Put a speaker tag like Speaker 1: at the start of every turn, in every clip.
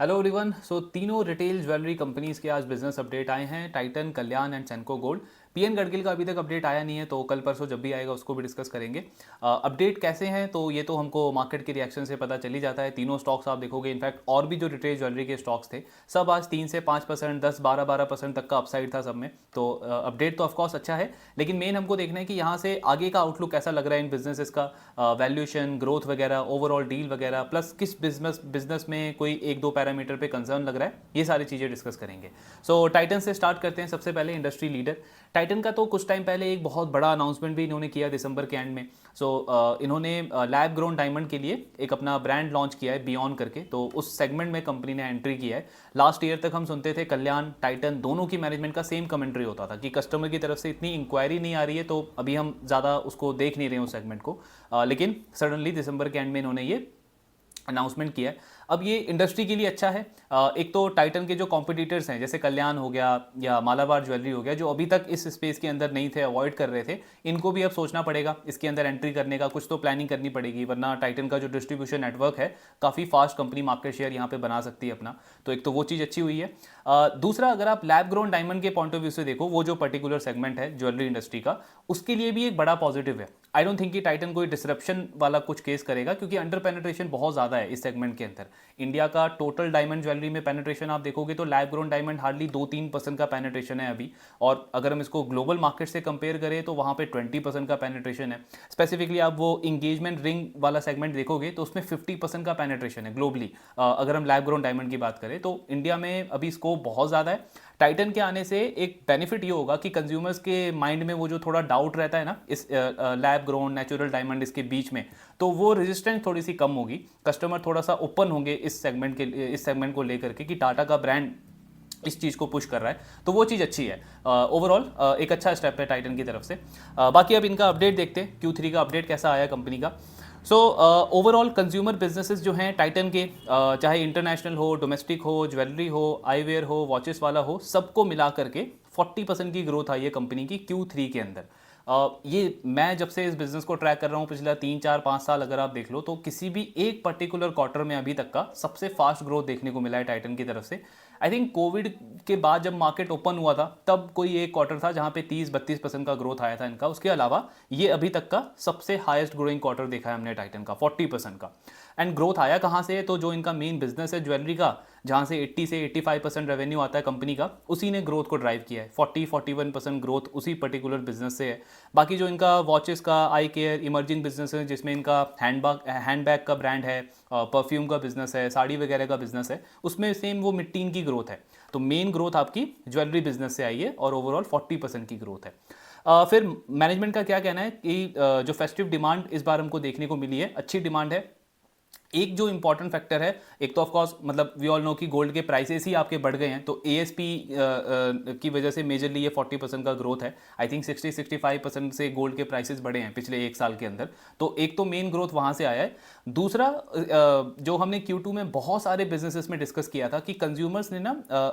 Speaker 1: Hello everyone. सो तीनों retail jewellery companies के आज बिजनेस अपडेट आए हैं, Titan, Kalyan and Senco gold. PN Gadgil का अभी तक अपडेट आया नहीं है, तो कल परसों जब भी आएगा उसको भी डिस्कस करेंगे। अपडेट कैसे हैं तो ये तो हमको मार्केट के रिएक्शन से पता चल ही जाता है। तीनों स्टॉक्स आप देखोगे, इनफैक्ट और भी जो रिटेल ज्वेलरी के स्टॉक्स थे सब आज 3 से 5%, 10, 12% तक का अपसाइड था सब में। तो अपडेट तो ऑफकोर्स अच्छा है, लेकिन मेन हमको देखना है कि यहाँ से आगे का आउटलुक कैसा लग रहा है इन बिजनेसेस का, वैल्यूएशन, ग्रोथ वगैरह, ओवरऑल डील वगैरह, प्लस किस बिजनेस बिजनेस में कोई एक दो पैरामीटर पे कंसर्न लग रहा है, ये सारी चीज़ें डिस्कस करेंगे। सो टाइटन से स्टार्ट करते हैं। सबसे पहले इंडस्ट्री लीडर टाइटन का तो कुछ टाइम पहले एक बहुत बड़ा अनाउंसमेंट भी इन्होंने किया दिसंबर के एंड में। इन्होंने लैब ग्रोन डायमंड के लिए एक अपना ब्रांड लॉन्च किया है बियॉन्ड करके, तो उस सेगमेंट में कंपनी ने एंट्री किया है। लास्ट ईयर तक हम सुनते थे कल्याण, टाइटन दोनों की मैनेजमेंट का सेम कमेंट्री होता था कि कस्टमर की तरफ से इतनी इंक्वायरी नहीं आ रही है, तो अभी हम ज़्यादा उसको देख नहीं रहे हैं उस सेगमेंट को। लेकिन सडनली दिसंबर के एंड में इन्होंने ये अनाउंसमेंट किया है। अब ये इंडस्ट्री के लिए अच्छा है। एक तो टाइटन के जो कॉम्पिटिटर्स हैं जैसे कल्याण हो गया या मालाबार ज्वेलरी हो गया, जो अभी तक इस स्पेस के अंदर नहीं थे, अवॉइड कर रहे थे, इनको भी अब सोचना पड़ेगा इसके अंदर एंट्री करने का। कुछ तो प्लानिंग करनी पड़ेगी, वरना टाइटन का जो डिस्ट्रीब्यूशन नेटवर्क है, काफ़ी फास्ट कंपनी मार्केट शेयर यहाँ पे बना सकती है अपना। तो एक तो वो चीज़ अच्छी हुई है। दूसरा, अगर आप लैब ग्रोन डायमंड के पॉइंट ऑफ व्यू से देखो, वो जो पर्टिकुलर सेगमेंट है ज्वेलरी इंडस्ट्री का, उसके लिए भी एक बड़ा पॉजिटिव है। आई डोंट थिंक कि टाइटन कोई डिसरप्शन वाला कुछ केस करेगा, क्योंकि अंडर पेनिट्रेशन बहुत ज़्यादा है इस सेगमेंट के अंदर। इंडिया का टोटल डायमंड ज्वेलरी में पेनिट्रेशन आप देखोगे तो लैब ग्रोन डायमंड हार्डली 2-3% का पेनिट्रेशन है अभी। और अगर हम इसको ग्लोबल मार्केट से कंपेयर करें तो वहाँ पे 20% का पेनिट्रेशन है। स्पेसिफिकली आप वो इंगेजमेंट रिंग वाला सेगमेंट देखोगे तो उसमें 50% का पेनिट्रेशन है ग्लोबली। अगर हम लैब ग्रोन डायमंड की बात करें तो इंडिया में अभी स्कोप बहुत ज़्यादा है। टाइटन के आने से एक बेनिफिट ये होगा कि कंज्यूमर्स के माइंड में वो जो थोड़ा डाउट रहता है ना इस लैब ग्रोन नेचुरल डायमंड इसके बीच में, तो वो रेजिस्टेंस थोड़ी सी कम होगी। कस्टमर थोड़ा सा ओपन होंगे इस सेगमेंट को लेकर के कि टाटा का ब्रांड इस चीज़ को पुश कर रहा है, तो वो चीज़ अच्छी है। ओवरऑल एक अच्छा स्टेप है टाइटन की तरफ से। बाकी अब इनका अपडेट देखते हैं, Q3 का अपडेट कैसा आया कंपनी का। ओवरऑल कंज्यूमर बिजनेसेस जो हैं टाइटन के, चाहे इंटरनेशनल हो, डोमेस्टिक हो, ज्वेलरी हो, आईवेयर हो, वॉचेस वाला हो, सबको मिला करके 40% की ग्रोथ आई है कंपनी की Q3 के अंदर। ये मैं जब से इस बिज़नेस को ट्रैक कर रहा हूँ पिछला 3, 4, 5 साल अगर आप देख लो, तो किसी भी एक पर्टिकुलर क्वार्टर में अभी तक का सबसे फास्ट ग्रोथ देखने को मिला है टाइटन की तरफ से। आई थिंक कोविड के बाद जब मार्केट ओपन हुआ था तब कोई एक क्वार्टर था जहाँ पे 30-32% का ग्रोथ आया था इनका। उसके अलावा ये अभी तक का सबसे हाईएस्ट ग्रोइंग क्वार्टर देखा है हमने टाइटन का, 40% का। एंड ग्रोथ आया कहाँ से है, तो जो इनका मेन बिजनेस है ज्वेलरी का, जहाँ से 80 से 85% रेवेन्यू आता है कंपनी का, उसी ने ग्रोथ को ड्राइव किया है। 40-41% ग्रोथ उसी पर्टिकुलर बिजनेस से है। बाकी जो इनका वॉचेस का, आई केयर, इमर्जिंग बिजनेस है जिसमें इनका हैंडबैग का ब्रांड है, परफ्यूम का बिजनेस है, साड़ी वगैरह का बिजनेस है, उसमें सेम वो मिड-टीन की ग्रोथ है। तो मेन ग्रोथ आपकी ज्वेलरी बिजनेस से आई है और ओवरऑल 40% की ग्रोथ है। फिर मैनेजमेंट का क्या कहना है कि जो फेस्टिव डिमांड इस बार हमको देखने को मिली है, अच्छी डिमांड है। एक जो इंपॉर्टेंट फैक्टर है, एक तो ऑफ कोर्स मतलब वी ऑल नो कि गोल्ड के प्राइसेस ही आपके बढ़ गए हैं, तो एएसपी की वजह से मेजरली ये 40% का ग्रोथ है। आई थिंक 60-65% से गोल्ड के प्राइसेस बढ़े हैं पिछले एक साल के अंदर। तो एक तो मेन ग्रोथ वहाँ से आया है। दूसरा, जो हमने Q2 में बहुत सारे बिजनेसेस में डिस्कस किया था कि कंज्यूमर्स ने ना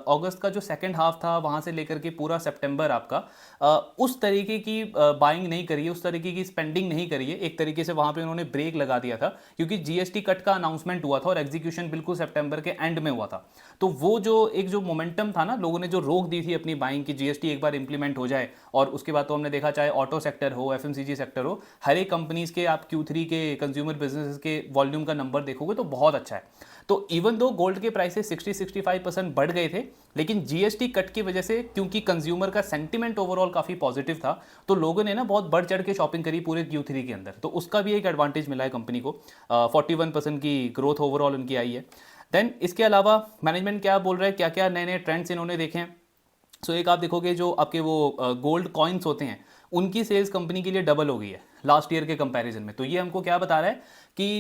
Speaker 1: अगस्त का जो सेकेंड हाफ था वहाँ से लेकर के पूरा सितंबर आपका उस तरीके की बाइंग नहीं करी है, उस तरीके की स्पेंडिंग नहीं करी है। एक तरीके से वहाँ पे उन्होंने ब्रेक लगा दिया था, क्योंकि जीएसटी कट का अनाउंसमेंट हुआ था और एग्जीक्यूशन बिल्कुल सितंबर के एंड में हुआ था। तो वो जो मोमेंटम था ना, लोगों ने जो रोक दी थी अपनी बाइंग की, जीएसटी एक बार इंप्लीमेंट हो जाए, और उसके बाद तो हमने देखा चाहे ऑटो सेक्टर हो, एफएमसीजी सेक्टर हो, हर एक कंपनीज के आप Q3 के कंज्यूमर बिजनेस के वॉल्यूम का नंबर देखोगे तो बहुत अच्छा है। तो इवन दो गोल्ड के प्राइसेस 60-65% बढ़ गए थे, लेकिन जीएसटी कट की वजह से, क्योंकि कंज्यूमर का सेंटीमेंट ओवरऑल काफ़ी पॉजिटिव था, तो लोगों ने ना बहुत बढ़ चढ़ के शॉपिंग करी पूरे Q3 के अंदर। तो उसका भी एक एडवांटेज मिला है कंपनी को। 41% की ग्रोथ ओवरऑल उनकी आई है। देन इसके अलावा मैनेजमेंट क्या बोल रहा है, क्या क्या नए नए ट्रेंड्स इन्होंने देखे हैं। एक आप देखोगे जो आपके वो गोल्ड कॉइन्स होते हैं, उनकी सेल्स कंपनी के लिए डबल हो गई है लास्ट ईयर के कंपैरिजन में। तो ये हमको क्या बता रहा है कि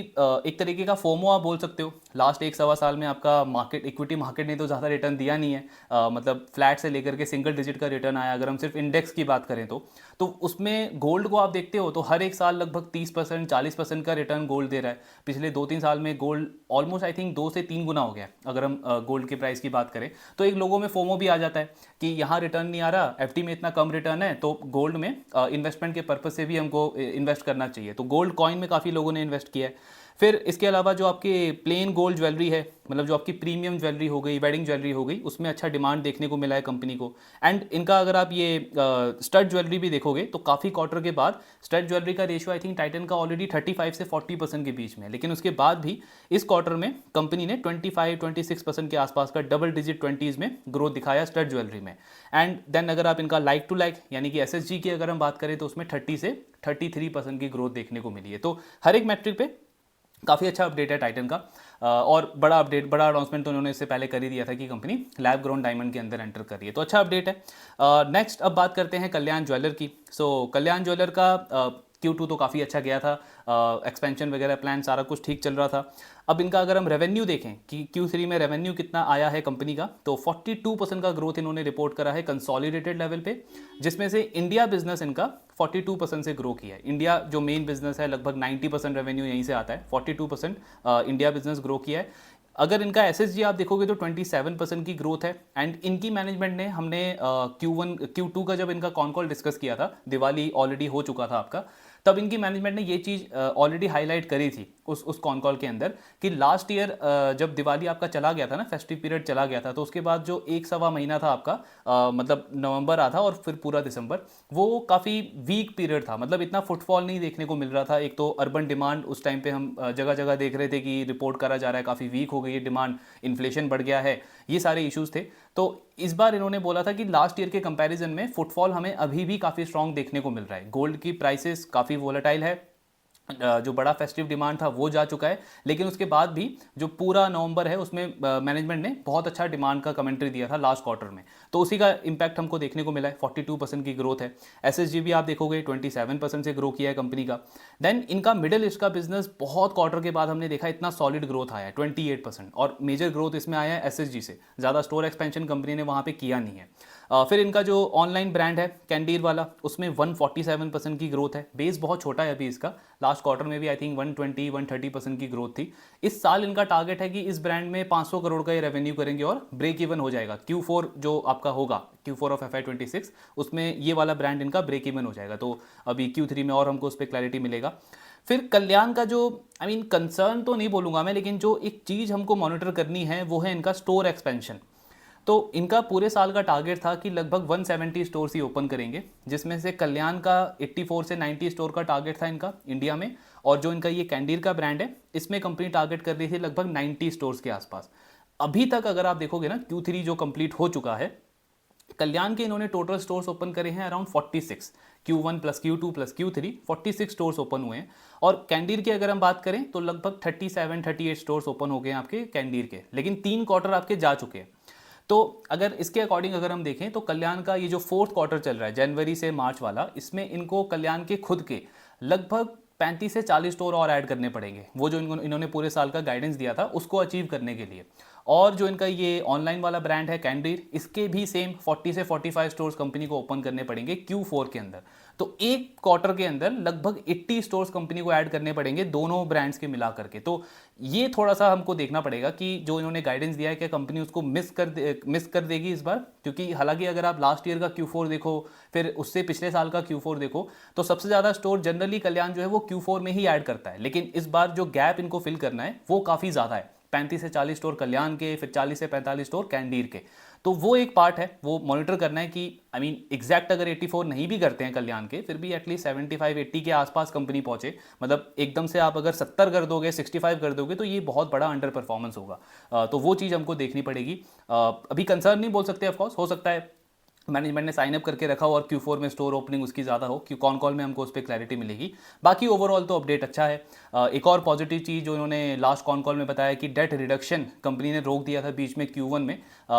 Speaker 1: एक तरीके का फोमो आप बोल सकते हो। लास्ट 1-1.25 साल में आपका मार्केट, इक्विटी मार्केट ने तो ज़्यादा रिटर्न दिया नहीं है, मतलब फ्लैट से लेकर के सिंगल डिजिट का रिटर्न आया। अगर हम सिर्फ इंडेक्स की बात करें तो उसमें गोल्ड को आप देखते हो तो हर एक साल लगभग 30% 40% का रिटर्न गोल्ड दे रहा है। पिछले 2-3 साल में गोल्ड ऑलमोस्ट आई थिंक 2 से 3 गुना हो गया अगर हम गोल्ड के प्राइस की बात करें। तो एक लोगों में फोमो भी आ जाता है कि यहाँ रिटर्न नहीं आ रहा, एफडी में इतना कम रिटर्न है, तो गोल्ड में इन्वेस्टमेंट के पर्पज से भी हमको इन्वेस्ट करना चाहिए। तो गोल्ड कॉइन में काफ़ी लोगों ने इन्वेस्ट किया है। फिर इसके अलावा जो आपके प्लेन गोल्ड ज्वेलरी है, मतलब जो आपकी प्रीमियम ज्वेलरी हो गई, वेडिंग ज्वेलरी हो गई, उसमें अच्छा डिमांड देखने को मिला है कंपनी को। एंड इनका अगर आप ये स्टड ज्वेलरी भी देखोगे तो काफ़ी क्वार्टर के बाद स्टड ज्वेलरी का रेशियो आई थिंक टाइटन का ऑलरेडी 35 से 40% के बीच में है, लेकिन उसके बाद भी इस क्वार्टर में कंपनी ने 25-26% के आसपास का डबल डिजिट 20s में ग्रोथ दिखाया स्टड ज्वेलरी में। एंड देन अगर आप इनका लाइक टू लाइक यानी कि एसएसजी की अगर हम बात करें तो उसमें 30 से 33% की ग्रोथ देखने को मिली है। तो हर एक मैट्रिक पे काफ़ी अच्छा अपडेट है टाइटन का। और बड़ा अपडेट, बड़ा अनाउंसमेंट तो उन्होंने इससे पहले कर ही दिया था कि कंपनी लैब ग्रोन डायमंड के अंदर एंटर कर रही है, तो अच्छा अपडेट है। नेक्स्ट अब बात करते हैं कल्याण ज्वेलर की। सो कल्याण ज्वेलर का Q2 तो काफ़ी अच्छा गया था, एक्सपेंशन वगैरह प्लान सारा कुछ ठीक चल रहा था। अब इनका अगर हम रेवेन्यू देखें कि Q3 में रेवेन्यू कितना आया है कंपनी का, तो 42% का ग्रोथ इन्होंने रिपोर्ट करा है कंसोलिडेटेड लेवल पे, जिसमें से इंडिया बिजनेस इनका 42% से ग्रो किया है। इंडिया जो मेन बिजनेस है लगभग 90% रेवेन्यू यहीं से आता है, 42% इंडिया बिजनेस ग्रो किया है। अगर इनका एसएसजी आप देखोगे तो 27% की ग्रोथ है। एंड इनकी मैनेजमेंट ने, हमने Q2 का जब इनका कॉन कॉल डिस्कस किया था, दिवाली ऑलरेडी हो चुका था आपका, तब इनकी मैनेजमेंट ने ये चीज़ ऑलरेडी हाईलाइट करी थी उस कॉन कॉल के अंदर कि लास्ट ईयर जब दिवाली आपका चला गया था ना, फेस्टिव पीरियड चला गया था, तो उसके बाद जो 1 सवा महीना था आपका, मतलब नवंबर आता और फिर पूरा दिसंबर, वो काफ़ी वीक पीरियड था, मतलब इतना फुटफॉल नहीं देखने को मिल रहा था। एक तो अर्बन डिमांड उस टाइम पे हम जगह जगह देख रहे थे कि रिपोर्ट करा जा रहा है काफ़ी वीक हो गई है डिमांड, इन्फ्लेशन बढ़ गया है, ये सारे इश्यूज थे। तो इस बार इन्होंने बोला था कि लास्ट ईयर के कंपैरिजन में फुटफॉल हमें अभी भी काफ़ी स्ट्रांग देखने को मिल रहा है। गोल्ड की प्राइसेस काफ़ी वोलेटाइल है, जो बड़ा फेस्टिव डिमांड था वो जा चुका है, लेकिन उसके बाद भी जो पूरा नवंबर है उसमें मैनेजमेंट ने बहुत अच्छा डिमांड का कमेंट्री दिया था लास्ट क्वार्टर में, तो उसी का इम्पैक्ट हमको देखने को मिला है। 42% की ग्रोथ है। एसएसजी भी आप देखोगे 27% से ग्रो किया है कंपनी का। देन इनका मिडिल ईस्ट का बिजनेस बहुत क्वार्टर के बाद हमने देखा इतना सॉलिड ग्रोथ आया है 28%, और मेजर ग्रोथ इसमें आया है एसएसजी से, ज़्यादा स्टोर एक्सपेंशन कंपनी ने वहाँ पर किया नहीं है। फिर इनका जो ऑनलाइन ब्रांड है कैंडीर वाला, उसमें 147% की ग्रोथ है। बेस बहुत छोटा है अभी इसका, लास्ट क्वार्टर में भी आई थिंक 120-130% की ग्रोथ थी। इस साल इनका टारगेट है कि इस ब्रांड में 500 करोड़ का ये रेवेन्यू करेंगे और ब्रेक इवन हो जाएगा। Q4 जो आपका होगा, Q4 ऑफ FY26, उसमें ये वाला ब्रांड इनका ब्रेक इवन हो जाएगा। तो अभी Q3 में और हमको उस पर क्लैरिटी मिलेगा। फिर कल्याण का जो कंसर्न तो नहीं बोलूँगा मैं, लेकिन जो एक चीज़ हमको मॉनिटर करनी है वो है इनका स्टोर एक्सपेंशन। तो इनका पूरे साल का टारगेट था कि लगभग 170 स्टोर्स ही ओपन करेंगे, जिसमें से कल्याण का 84 से 90 स्टोर का टारगेट था इनका इंडिया में, और जो इनका ये कैंडीर का ब्रांड है इसमें कंपनी टारगेट कर रही थी लगभग 90 स्टोर्स के आसपास। अभी तक अगर आप देखोगे ना, Q3 जो कंप्लीट हो चुका है, कल्याण के इन्होंने टोटल स्टोर्स ओपन करे हैं around 46, Q1 plus Q2 plus Q3 46 stores open हुए हैं। और कैंडीर की अगर हम बात करें तो लगभग 37-38 स्टोर्स ओपन हो गए हैं आपके कैंडीर के, लेकिन 3 क्वार्टर आपके जा चुके हैं। तो अगर इसके अकॉर्डिंग अगर हम देखें तो कल्याण का ये जो 4th क्वार्टर चल रहा है जनवरी से मार्च वाला, इसमें इनको कल्याण के खुद के लगभग 35 से 40 स्टोर और ऐड करने पड़ेंगे, वो जो इन्होंने पूरे साल का गाइडेंस दिया था उसको अचीव करने के लिए। और जो इनका ये ऑनलाइन वाला ब्रांड है कैंडीर, इसके भी सेम 40 से 45 स्टोर्स कंपनी को ओपन करने पड़ेंगे Q4 के अंदर। तो एक क्वार्टर के अंदर लगभग 80 स्टोर्स कंपनी को ऐड करने पड़ेंगे दोनों ब्रांड्स के मिला करके। तो ये थोड़ा सा हमको देखना पड़ेगा कि जो इन्होंने गाइडेंस दिया है कि कंपनी उसको मिस कर देगी इस बार, क्योंकि हालांकि अगर आप लास्ट ईयर का Q4 देखो, फिर उससे पिछले साल का Q4 देखो, तो सबसे ज़्यादा स्टोर जनरली कल्याण जो है वो Q4 में ही ऐड करता है, लेकिन इस बार जो गैप इनको फिल करना है वो काफ़ी ज़्यादा है, 35 से 40 स्टोर कल्याण के, फिर 40 से 45 स्टोर कैंडीर के। तो वो एक पार्ट है, वो मॉनिटर करना है कि एग्जैक्ट अगर 84 नहीं भी करते हैं कल्याण के, फिर भी एटलीस्ट 75-80 के आसपास कंपनी पहुंचे। मतलब एकदम से आप अगर 70 कर दोगे, 65 कर दोगे, तो ये बहुत बड़ा अंडर परफॉर्मेंस होगा। तो वो चीज़ हमको देखनी पड़ेगी। अभी कंसर्न नहीं बोल सकते, ऑफकोर्स हो सकता है मैनेजमेंट ने साइन अप करके रखा हो और Q4 में स्टोर ओपनिंग उसकी ज़्यादा हो, कि कॉन कॉल में हमको उस पर क्लैरिटी मिलेगी। बाकी ओवरऑल तो अपडेट अच्छा है। एक और पॉजिटिव चीज़ जो इन्होंने लास्ट कॉन कॉल में बताया कि डेट रिडक्शन कंपनी ने रोक दिया था बीच में Q1 में,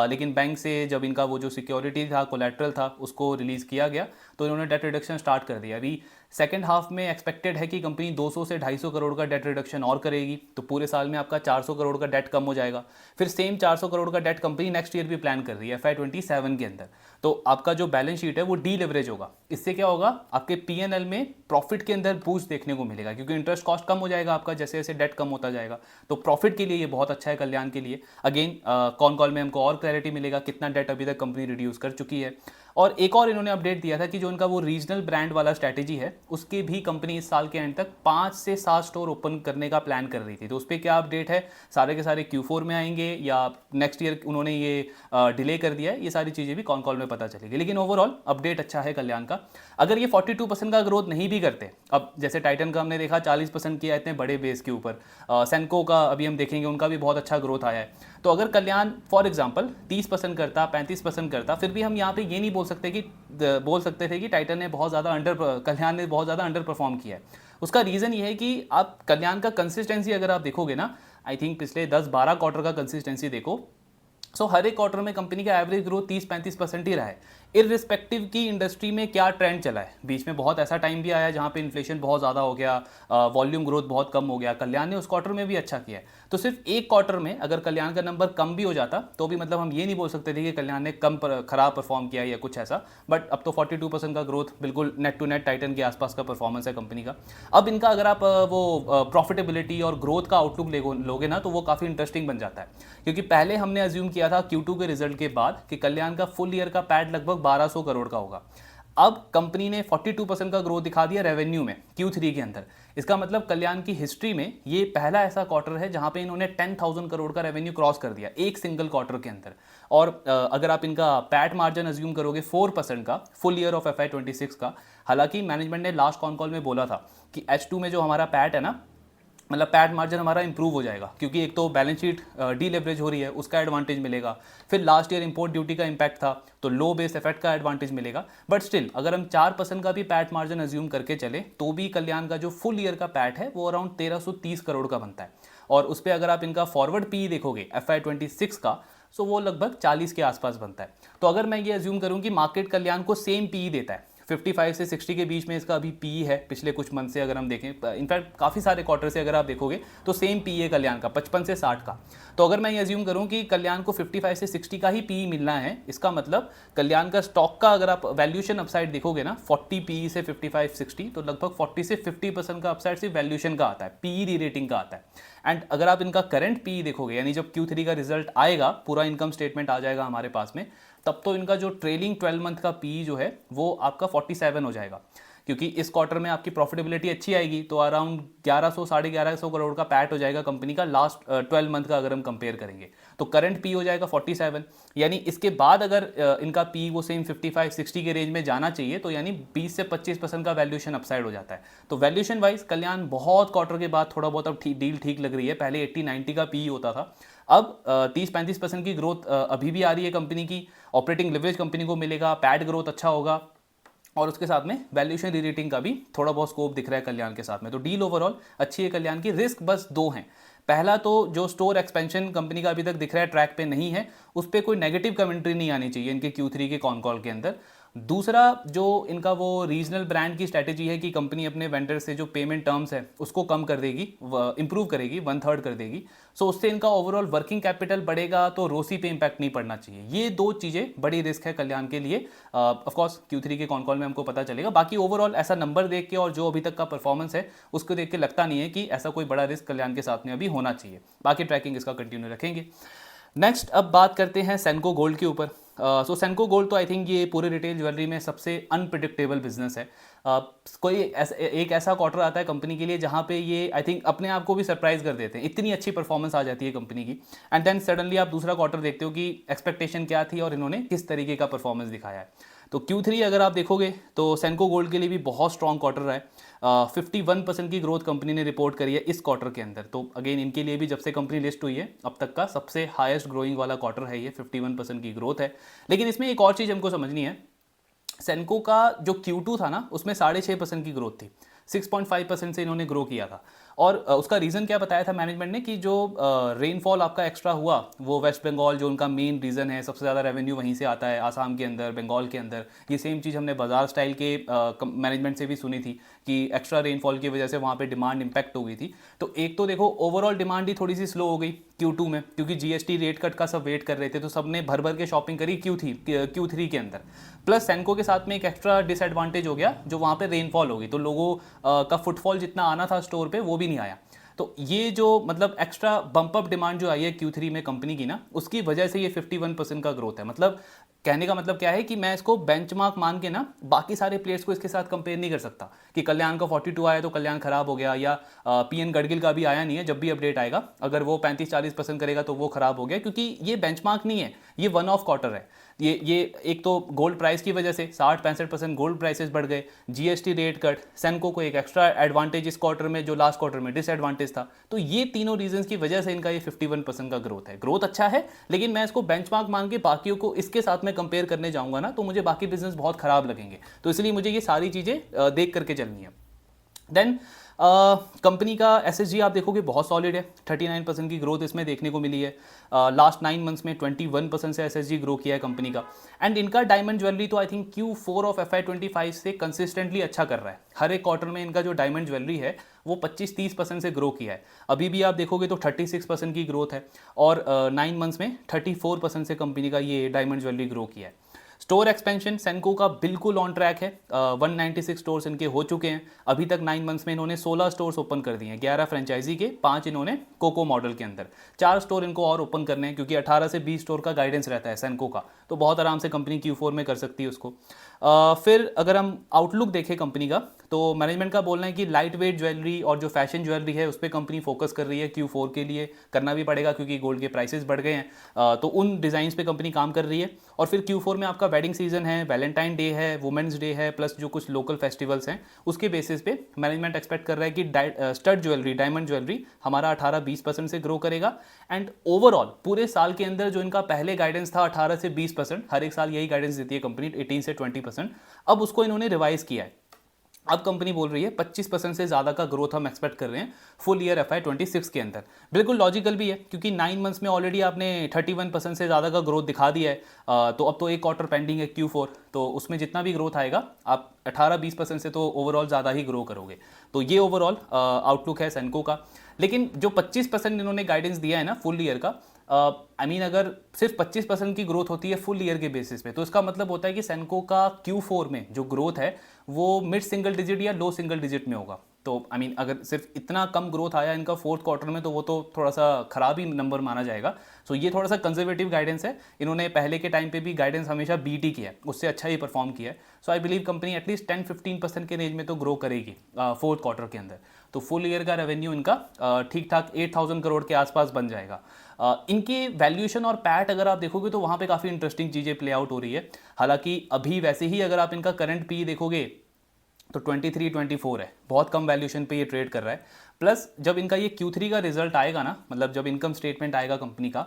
Speaker 1: लेकिन बैंक से जब इनका वो जो सिक्योरिटी था, कोलेट्रल था, उसको रिलीज़ किया गया, तो इन्होंने डेट रिडक्शन स्टार्ट कर दिया। अभी सेकेंड हाफ में एक्सपेक्टेड है कि कंपनी 200 से 250 करोड़ का डेट रिडक्शन और करेगी, तो पूरे साल में आपका 400 करोड़ का डेट कम हो जाएगा। फिर सेम 400 करोड़ का डेट कंपनी नेक्स्ट ईयर भी प्लान कर रही है FY27 के अंदर। तो आपका जो बैलेंस शीट है वो डी लेवरेज होगा। इससे क्या होगा, आपके P&L में प्रॉफिट के अंदर बूस्ट देखने को मिलेगा, क्योंकि इंटरेस्ट कॉस्ट कम हो जाएगा आपका जैसे जैसे डेट कम होता जाएगा। तो प्रॉफिट के लिए ये बहुत अच्छा है कल्याण के लिए। अगेन कॉन कॉल में हमको और क्लैरिटी मिलेगा कितना डेट अभी तक कंपनी रिड्यूस कर चुकी है। और एक और इन्होंने अपडेट दिया था कि जो इनका वो रीजनल ब्रांड वाला स्ट्रैटेजी है उसके भी कंपनी इस साल के एंड तक 5 से 7 स्टोर ओपन करने का प्लान कर रही थी। तो उस पर क्या अपडेट है, सारे के सारे Q4 में आएंगे या नेक्स्ट ईयर उन्होंने ये डिले कर दिया है, ये सारी चीज़ें भी कॉन कॉल में पता चलेगी। लेकिन ओवरऑल अपडेट अच्छा है कल्याण का। अगर ये 42% का ग्रोथ नहीं भी करते, अब जैसे टाइटन का हमने देखा 40% किया इतने बड़े बेस के ऊपर, सेंको का अभी हम देखेंगे उनका भी बहुत अच्छा ग्रोथ आया है। तो अगर कल्याण फॉर एग्जांपल 30% करता, 35% करता, फिर भी हम यहाँ पे ये नहीं बोल सकते थे कि टाइटन ने बहुत ज़्यादा कल्याण ने बहुत ज़्यादा अंडर परफॉर्म किया है। उसका रीज़न ये है कि आप कल्याण का कंसिस्टेंसी अगर आप देखोगे ना, आई थिंक पिछले 10-12 क्वार्टर का कंसिस्टेंसी देखो, सो हर एक क्वार्टर में कंपनी का एवरेज ग्रोथ 30-35% ही रहा है, इररिस्पेक्टिव की इंडस्ट्री में क्या ट्रेंड चला है। बीच में बहुत ऐसा टाइम भी आया जहाँ पे इन्फ्लेशन बहुत ज़्यादा हो गया, वॉल्यूम ग्रोथ बहुत कम हो गया, कल्याण ने उस क्वार्टर में भी अच्छा किया है। तो सिर्फ एक क्वार्टर में अगर कल्याण का नंबर कम भी हो जाता तो भी मतलब हम ये नहीं बोल सकते थे कि कल्याण ने खराब परफॉर्म किया या कुछ ऐसा। बट अब तो 42% का ग्रोथ बिल्कुल नेट टू नेट टाइटन के आसपास का परफॉर्मेंस है कंपनी का। अब इनका अगर आप वो प्रॉफिटेबिलिटी और ग्रोथ का आउटलुक लोगे ना, तो वो काफ़ी इंटरेस्टिंग बन जाता है। क्योंकि पहले हमने अज्यूम किया था Q2 के रिजल्ट के बाद कि कल्याण का फुल ईयर का पैट लगभग 1200 करोड़ का होगा। अब कंपनी ने 42% का ग्रोथ दिखा दिया रेवेन्यू में Q3 के अंदर। इसका मतलब कल्याण की हिस्ट्री में ये पहला ऐसा क्वार्टर है जहां पे इन्होंने 10,000 करोड़ का रेवेन्यू क्रॉस कर दिया एक सिंगल क्वार्टर के अंदर। और अगर आप इनका पैट मार्जिन अज्यूम करोगे 4% का फुल ईयर ऑफ FY26 का, हालांकि मैनेजमेंट ने लास्ट कॉन कॉल में बोला था कि H2 में जो हमारा पैट है ना, मतलब पैट मार्जिन हमारा इंप्रूव हो जाएगा, क्योंकि एक तो बैलेंस शीट डीलेवरेज हो रही है, उसका एडवांटेज मिलेगा। फिर लास्ट ईयर इंपोर्ट ड्यूटी का इंपैक्ट था, तो लो बेस इफेक्ट का एडवांटेज मिलेगा। बट स्टिल अगर हम 4% का भी पैट मार्जिन अज्यूम करके चले तो भी कल्याण का जो फुल ईयर का पैट है वो अराउंड 1330 करोड़ का बनता है। और उस पर अगर आप इनका फॉरवर्ड पी देखोगे FY26 का, सो वो लगभग 40 के आसपास बनता है। तो अगर मैं ये अज्यूम करूँ कि मार्केट कल्याण को सेम पी देता है, 55 से 60 के बीच में इसका अभी पी है पिछले कुछ मंथ से अगर हम देखें, इनफैक्ट काफ़ी सारे क्वार्टर से अगर आप देखोगे तो सेम पी है कल्याण का 55 से 60 का। तो अगर मैं ये अज्यूम करूं कि कल्याण को 55 से 60 का ही पी मिलना है, इसका मतलब कल्याण का स्टॉक का अगर आप वैल्यूएशन अपसाइड देखोगे ना 40 पी से 55-60, तो लगभग 40 से 50% का अपसाइड सिर्फ वैल्यूएशन का आता है, पी री रेटिंग का आता है। एंड अगर आप इनका करंट पी देखोगे, यानी जब Q3 का रिजल्ट आएगा, पूरा इनकम स्टेटमेंट आ जाएगा हमारे पास में, तब तो इनका जो ट्रेलिंग 12 मंथ का पी जो है वो आपका 47 हो जाएगा। क्योंकि इस क्वार्टर में आपकी प्रॉफिटेबिलिटी अच्छी आएगी, तो अराउंड 1100-1150 करोड़ का पैट हो जाएगा कंपनी का लास्ट 12 मंथ का अगर हम कंपेयर करेंगे। तो करंट पी हो जाएगा 47, यानी इसके बाद अगर इनका पी वो सेम 55-60 के रेंज में जाना चाहिए, तो यानी 20 से 25% का वैल्यूएशन अपसाइड हो जाता है। तो वैल्यूएशन वाइज कल्याण बहुत क्वार्टर के बाद थोड़ा बहुत अब डील ठीक लग रही है। पहले 80-90 का पी होता था, अब 30-35% की ग्रोथ अभी भी आ रही है कंपनी की, ऑपरेटिंग लिवरेज कंपनी को मिलेगा, पैट ग्रोथ अच्छा होगा, और उसके साथ में वैल्यूएशन री रेटिंग का भी थोड़ा बहुत स्कोप दिख रहा है कल्याण के साथ में। तो डील ओवरऑल अच्छी है कल्याण की। रिस्क बस दो हैं। पहला तो जो स्टोर एक्सपेंशन कंपनी का अभी तक दिख रहा है ट्रैक पे नहीं है, उस पर कोई नेगेटिव कमेंट्री नहीं आनी चाहिए इनके Q3 के कॉन कॉल के अंदर। दूसरा, जो इनका वो रीजनल ब्रांड की स्ट्रैटेजी है कि कंपनी अपने वेंडर से जो पेमेंट टर्म्स है उसको कम कर देगी, इंप्रूव करेगी, 1/3 कर देगी। सो उससे इनका ओवरऑल वर्किंग कैपिटल बढ़ेगा, तो रोसी पे इंपैक्ट नहीं पड़ना चाहिए। ये दो चीज़ें बड़ी रिस्क है कल्याण के लिए। ऑफकोर्स Q3 के कॉन कॉल में हमको पता चलेगा। बाकी ओवरऑल ऐसा नंबर देख के और जो अभी तक का परफॉर्मेंस है उसको देख के लगता नहीं है कि ऐसा कोई बड़ा रिस्क कल्याण के साथ में अभी होना चाहिए। बाकी ट्रैकिंग इसका कंटिन्यू रखेंगे। नेक्स्ट अब बात करते हैं सेंको गोल्ड के ऊपर। सो सेंको गोल्ड तो आई थिंक ये पूरे रिटेल ज्वेलरी में सबसे अनप्रिडिक्टेबल बिजनेस है। कोई एक ऐसा क्वार्टर आता है कंपनी के लिए जहाँ पे ये आई थिंक अपने आप को भी सरप्राइज कर देते हैं, इतनी अच्छी परफॉर्मेंस आ जाती है कंपनी की, एंड देन सडनली आप दूसरा क्वार्टर देखते हो कि एक्सपेक्टेशन क्या थी और इन्होंने किस तरीके का परफॉर्मेंस दिखाया है। तो Q3 अगर आप देखोगे तो सेंको गोल्ड के लिए भी बहुत स्ट्रॉन्ग क्वार्टर रहा है। 51% की ग्रोथ कंपनी ने रिपोर्ट करी है इस क्वार्टर के अंदर। तो अगेन इनके लिए भी जब से कंपनी लिस्ट हुई है अब तक का सबसे हाईएस्ट ग्रोइंग वाला क्वार्टर है ये, 51% की ग्रोथ है। लेकिन इसमें एक और चीज़ हमको समझनी है, सेंको का जो Q2 था ना उसमें 6.5% की ग्रोथ थी, 6.5% से इन्होंने ग्रो किया था। और उसका रीज़न क्या बताया था मैनेजमेंट ने कि जो रेनफॉल आपका एक्स्ट्रा हुआ वो वेस्ट बंगाल जो उनका मेन रीज़न है, सबसे ज़्यादा रेवेन्यू वहीं से आता है, आसाम के अंदर, बंगाल के अंदर। ये सेम चीज़ हमने बाजार स्टाइल के मैनेजमेंट से भी सुनी थी कि एक्स्ट्रा रेनफॉल की वजह से वहाँ पे डिमांड इंपैक्ट हो गई थी। तो एक तो देखो ओवरऑल डिमांड ही थोड़ी सी स्लो हो गई Q2 में, क्योंकि GST रेट कट का सब वेट कर रहे थे, तो सबने भर भर के शॉपिंग करी Q3 के अंदर। प्लस सेंको के साथ में एक एक्स्ट्रा डिसएडवांटेज हो गया जो वहाँ पे रेनफॉल हो गई, तो लोगों का फुटफॉल जितना आना था स्टोर पे वो भी नहीं आया। तो ये जो मतलब एक्स्ट्रा बम्प अप डिमांड जो आई है Q3 में कंपनी की ना, उसकी वजह से ये 51% का ग्रोथ है। मतलब कहने का मतलब क्या है कि मैं इसको बेंचमार्क मान के ना बाकी सारे प्लेयर्स को इसके साथ कंपेयर नहीं कर सकता कि कल्याण का 42 आया तो कल्याण खराब हो गया, या पीएन गडगिल का भी आया नहीं है, जब भी अपडेट आएगा अगर वो 35-40% करेगा तो वो खराब हो गया, क्योंकि ये बेंचमार्क नहीं है, ये वन ऑफ क्वार्टर है। ये एक तो गोल्ड प्राइस की वजह से 60-65% गोल्ड प्राइसेस बढ़ गए, जीएसटी रेट कट, सेंको को एक एक्स्ट्रा एडवांटेज इस क्वार्टर में जो लास्ट क्वार्टर में डिसएडवांटेज था, तो ये तीनों रीजंस की वजह से इनका ये 51% का ग्रोथ है। ग्रोथ अच्छा है, लेकिन मैं इसको बेंचमार्क मान के बाकियों को इसके साथ में कंपेयर करने जाऊंगा ना तो मुझे बाकी बिजनेस बहुत खराब लगेंगे, तो इसलिए मुझे ये सारी चीज़ें देख करके चलनी है। देन कंपनी का एसएसजी आप देखोगे बहुत सॉलिड है, 39% की ग्रोथ इसमें देखने को मिली है। लास्ट 9 मंथ्स में 21% से एसएसजी ग्रो किया है कंपनी का। एंड इनका डायमंड ज्वेलरी तो I think Q4 of FY25 से कंसिस्टेंटली अच्छा कर रहा है। हर एक क्वार्टर में इनका जो डायमंड ज्वेलरी है वो 25-30% से ग्रो किया है। अभी भी आप देखोगे तो 36% की ग्रोथ है, और 9 मंथ्स में 34% से कंपनी का ये डायमंड ज्वेलरी ग्रो किया है। स्टोर एक्सपेंशन सेंको का बिल्कुल ऑन ट्रैक है, 196 स्टोर्स इनके हो चुके हैं। अभी तक 9 मंथ्स में इन्होंने 16 स्टोर्स ओपन कर दिए हैं, 11 फ्रेंचाइजी के, 5 इन्होंने कोको मॉडल के अंदर, 4 स्टोर इनको और ओपन करने हैं, क्योंकि 18 से 20 स्टोर का गाइडेंस रहता है सेंको का, तो बहुत आराम से कंपनी Q4 में कर सकती है उसको। फिर अगर हम आउटलुक देखें कंपनी का, तो मैनेजमेंट का बोलना है कि लाइट वेट ज्वेलरी और जो फैशन ज्वेलरी है उस पर कंपनी फोकस कर रही है। Q4 के लिए करना भी पड़ेगा क्योंकि गोल्ड के प्राइसेस बढ़ गए हैं, तो उन डिज़ाइंस पे कंपनी काम कर रही है। और फिर Q4 में आपका वेडिंग सीजन है, वैलेंटाइन डे है, वुमेंस डे है, प्लस जो कुछ लोकल फेस्टिवल्स हैं उसके बेसिस पे मैनेजमेंट एक्सपेक्ट कर रहा है कि स्टड ज्वेलरी, डायमंड ज्वेलरी हमारा 18-20% से ग्रो करेगा। एंड ओवरऑल पूरे साल के अंदर जो इनका पहले गाइडेंस था 18 से 20%, हर एक साल यही गाइडेंस देती है कंपनी 18 से 20%, अब उसको इन्होंने रिवाइज किया है। अब कंपनी बोल रही है 25% से ज़्यादा का ग्रोथ हम एक्सपेक्ट कर रहे हैं फुल ईयर FY26 के अंदर। बिल्कुल लॉजिकल भी है, क्योंकि 9 मंथ्स में ऑलरेडी आपने 31% से ज़्यादा का ग्रोथ दिखा दिया है, तो अब तो एक क्वार्टर पेंडिंग है Q4, तो उसमें जितना भी ग्रोथ आएगा आप 18-20% से तो ओवरऑल ज़्यादा ही ग्रो करोगे। तो ये ओवरऑल आउटलुक है सेंको का। लेकिन जो 25% इन्होंने गाइडेंस दिया है ना फुल ईयर का, आई मीन अगर सिर्फ 25% की ग्रोथ होती है फुल ईयर के बेसिस पे, तो इसका मतलब होता है कि सेंको का Q4 में जो ग्रोथ है वो मिड सिंगल डिजिट या लो सिंगल डिजिट में होगा। तो आई मीन अगर सिर्फ इतना कम ग्रोथ आया इनका फोर्थ क्वार्टर में, तो वो तो थोड़ा सा खराब ही नंबर माना जाएगा। सो ये थोड़ा सा कंजर्वेटिव गाइडेंस है। इन्होंने पहले के टाइम पे भी गाइडेंस हमेशा बीट ही किया है, उससे अच्छा ही परफॉर्म किया है। सो आई बिलीव कंपनी एटलीस्ट 10-15% के रेंज में तो ग्रो करेगी फोर्थ क्वार्टर के अंदर। तो फुल ईयर का रेवेन्यू इनका ठीक ठाक 8,000 करोड़ के आसपास बन जाएगा। इनके वैल्यूएशन और पैट अगर आप देखोगे तो वहाँ पे काफ़ी इंटरेस्टिंग चीज़ें प्ले आउट हो रही है। हालांकि अभी वैसे ही अगर आप इनका करंट पी देखोगे तो 23-24 है, बहुत कम वैल्यूएशन पे ये ट्रेड कर रहा है। प्लस जब इनका ये Q3 का रिजल्ट आएगा ना, मतलब जब इनकम स्टेटमेंट आएगा कंपनी का,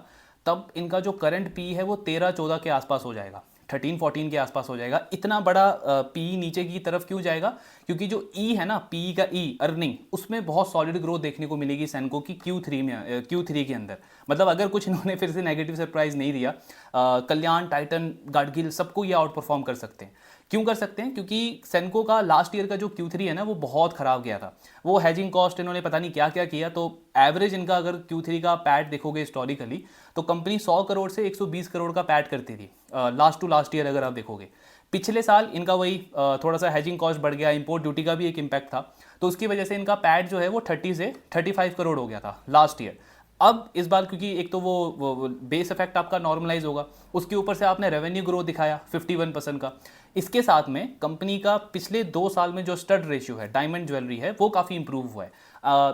Speaker 1: तब इनका जो करंट पी है वो 13-14 के आसपास हो जाएगा, 13-14 के आसपास हो जाएगा। इतना बड़ा पी नीचे की तरफ क्यों जाएगा? क्योंकि जो ई है ना, पी का ई अर्निंग, उसमें बहुत सॉलिड ग्रोथ देखने को मिलेगी सेंको की Q3 के अंदर। मतलब अगर कुछ इन्होंने फिर से नेगेटिव सरप्राइज नहीं दिया, कल्याण, टाइटन, गाडगिल सबको ये आउट परफॉर्म कर सकते हैं। क्यों कर सकते हैं? क्योंकि सेंको का लास्ट ईयर का जो Q3 है ना वो बहुत खराब गया था। वो हैजिंग कॉस्ट इन्होंने पता नहीं क्या क्या किया, तो एवरेज इनका अगर Q3 का पैट देखोगे हिस्टोरिकली, तो कंपनी 100 करोड़ से 120 करोड़ का पैट करती थी लास्ट टू लास्ट ईयर अगर आप देखोगे। पिछले साल इनका वही थोड़ा सा हैजिंग कॉस्ट बढ़ गया, इंपोर्ट ड्यूटी का भी एक इम्पैक्ट था, तो उसकी वजह से इनका पैट जो है वो 30 से 35 करोड़ हो गया था लास्ट ईयर। अब इस बार क्योंकि एक तो वो बेस इफेक्ट आपका नॉर्मलाइज होगा, उसके ऊपर से आपने रेवेन्यू ग्रोथ दिखाया 51% का। इसके साथ में कंपनी का पिछले 2 साल में जो स्टड रेशियो है, डायमंड ज्वेलरी है, वो काफ़ी इंप्रूव हुआ है।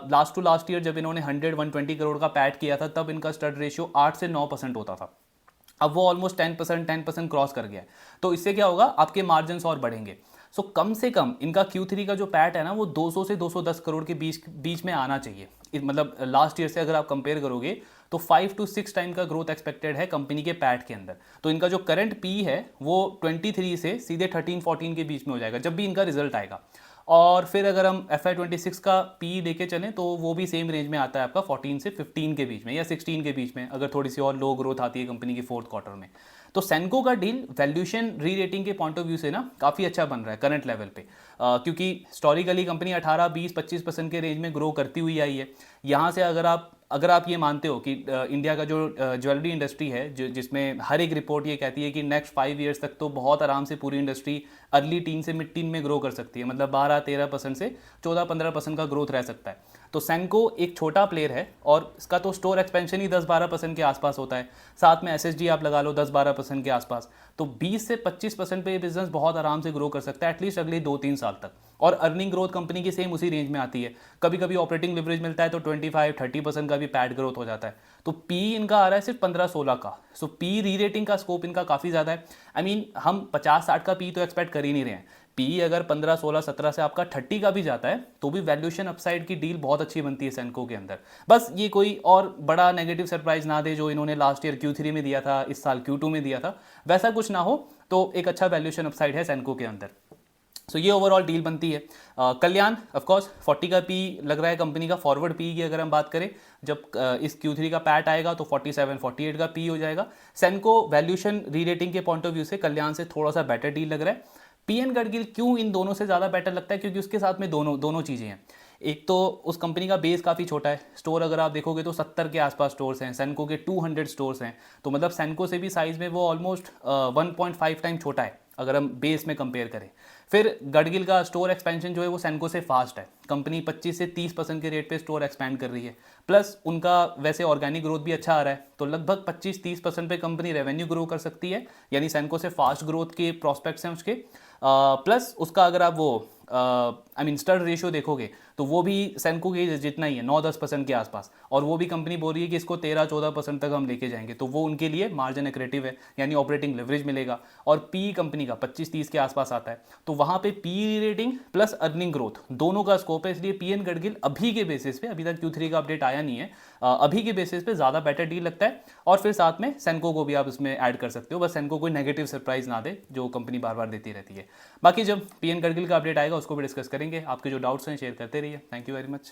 Speaker 1: लास्ट टू लास्ट ईयर जब इन्होंने 100-120 करोड़ का पैट किया था, तब इनका स्टड रेशियो 8 से 9% होता था। अब वो ऑलमोस्ट 10% क्रॉस कर गया है। तो इससे क्या होगा, आपके मार्जिन्स और बढ़ेंगे। सो कम से कम इनका Q3 का जो पैट है ना वो 200 से 210 करोड़ के बीच में आना चाहिए। मतलब लास्ट ईयर से अगर आप कंपेयर करोगे तो 5 to 6 टाइम का ग्रोथ एक्सपेक्टेड है कंपनी के पैट के अंदर। तो इनका जो करंट पी है वो 23 से सीधे 13-14 के बीच में हो जाएगा जब भी इनका रिजल्ट आएगा। और फिर अगर हम FY26 का पी लेके चलें तो वो भी सेम रेंज में आता है आपका 14 से 15 के बीच में या 16 के बीच में, अगर थोड़ी सी और लो ग्रोथ आती है कंपनी के फोर्थ क्वार्टर में। तो सेंको का डील वैल्यूएशन री रेटिंग के पॉइंट ऑफ व्यू से ना काफ़ी अच्छा बन रहा है करंट लेवल पे, क्योंकि हिस्टोरिकली कंपनी 18-20-25% के रेंज में ग्रो करती हुई आई है। यहाँ से अगर आप ये मानते हो कि इंडिया का जो ज्वेलरी इंडस्ट्री है, जिसमें हर एक रिपोर्ट ये कहती है कि नेक्स्ट 5 ईयर्स तक तो बहुत आराम से पूरी इंडस्ट्री अर्ली टीन से मिड टीन में ग्रो कर सकती है, मतलब 12-13% से 14-15% का ग्रोथ रह सकता है। तो सेंको एक छोटा प्लेयर है और इसका तो स्टोर एक्सपेंशन ही 10-12% के आसपास होता है, साथ में एसएसजी आप लगा लो 10-12% के आसपास, तो 20 से 25% पे ये बिजनेस बहुत आराम से ग्रो कर सकता है एटलीस्ट अगले 2-3 साल तक। और अर्निंग ग्रोथ कंपनी की सेम उसी रेंज में आती है, कभी कभी ऑपरेटिंग लिवरेज मिलता है तो 25-30% का भी पैड ग्रोथ हो जाता है। तो पी इनका आ रहा है सिर्फ 15-16 का, सो पी री रेटिंग का स्कोप इनका काफ़ी ज़्यादा है। आई मीन हम 50-60 का पी तो एक्सपेक्ट कर ही नहीं रहे हैं, पी अगर 15-16-17 से आपका 30 का भी जाता है तो भी वैल्यूएशन अपसाइड की डील बहुत अच्छी बनती है सेंको के अंदर। बस ये कोई और बड़ा नेगेटिव सरप्राइज ना दे जो इन्होंने लास्ट ईयर Q3 में दिया था, इस साल Q2 में दिया था, वैसा कुछ ना हो, तो एक अच्छा वैल्यूएशन अपसाइड है सेंको के अंदर। सो ये ओवरऑल डील बनती है। कल्याण ऑफकोर्स 40 का पी लग रहा है कंपनी का, फॉरवर्ड पी की अगर हम बात करें जब इस Q3 का पैट आएगा तो 47-48 का पी हो जाएगा। सेंको वैल्यूएशन री रेटिंग के पॉइंट ऑफ व्यू से कल्याण से थोड़ा सा बेटर डील लग रहा है। पीएन गडगिल क्यों इन दोनों से ज़्यादा बेटर लगता है, क्योंकि उसके साथ में दोनों चीज़ें हैं। एक तो उस कंपनी का बेस काफ़ी छोटा है, स्टोर अगर आप देखोगे तो 70 के आसपास स्टोर्स हैं, सेंको के 200 स्टोर्स हैं, तो मतलब सेंको से भी साइज़ में वो ऑलमोस्ट 1.5 टाइम छोटा है अगर हम बेस में कंपेयर करें। फिर गडगिल का स्टोर एक्सपेंशन जो है वो सेंको से फास्ट है, कंपनी 25 से 30% के रेट पे स्टोर एक्सपैंड कर रही है, प्लस उनका वैसे ऑर्गेनिक ग्रोथ भी अच्छा आ रहा है, तो लगभग 25-30% पे कंपनी रेवेन्यू ग्रो कर सकती है, यानी सेंको से फास्ट ग्रोथ के प्रॉस्पेक्ट्स हैं उसके। प्लस उसका अगर आप वो आई मीन स्टड रेशियो देखोगे तो वो भी सेंको के जितना ही है, 9-10% के आसपास, और वो भी कंपनी बोल रही है कि इसको 13-14% तक हम लेके जाएंगे, तो वो उनके लिए मार्जिन एक्रेटिव है, यानी ऑपरेटिंग लेवरेज मिलेगा। और पी कंपनी का 25-30 के आसपास आता है, तो वहाँ पे P rating plus earning growth दोनों का स्कोप है, इसलिए पीएन गडगिल अभी के बेसिस पे, अभी तक Q3 का अपडेट आया नहीं है, अभी के बेसिस पे ज़्यादा बेटर डील लगता है। और फिर साथ में सेंको को भी आप इसमें ऐड कर सकते हो, बस सेंको कोई नेगेटिव सरप्राइज ना दे जो कंपनी बार बार देती रहती है। बाकी जब पीएन गडगिल का अपडेट आएगा उसको भी डिस्कस करेंगे। आपके जो डाउट्स हैं शेयर करते रहिए। Thank you very much.